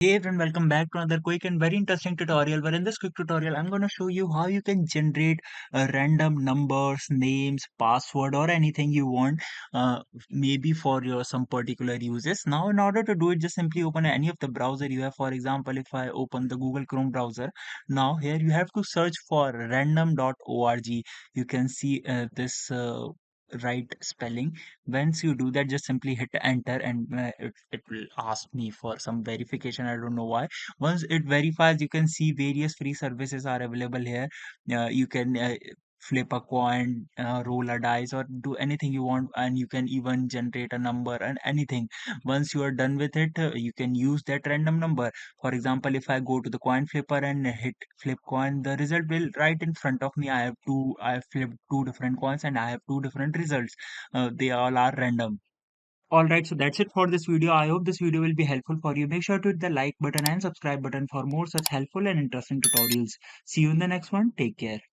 Hey everyone, welcome back to another quick and very interesting tutorial where in this quick tutorial I'm going to show you how you can generate random numbers, names, password or anything you want maybe for your some particular uses. Now in order to do it, just simply open any of the browser you have. For example, if I open the Google Chrome browser, now here you have to search for random.org. You can see this right spelling. Once you do that, just simply hit enter and it will ask me for some verification. I don't know why. Once it verifies, you can see various free services are available here. You can flip a coin, roll a dice, or do anything you want, and you can even generate a number and anything. Once you are done with it, you can use that random number. For example, if I go to the coin flipper and hit flip coin, the result will right in front of me. I have flipped two different coins and I have two different results. They all are random. Alright, so that's it for this video. I hope this video will be helpful for you. Make sure to hit the like button and subscribe button for more such helpful and interesting tutorials. See you in the next one. Take care.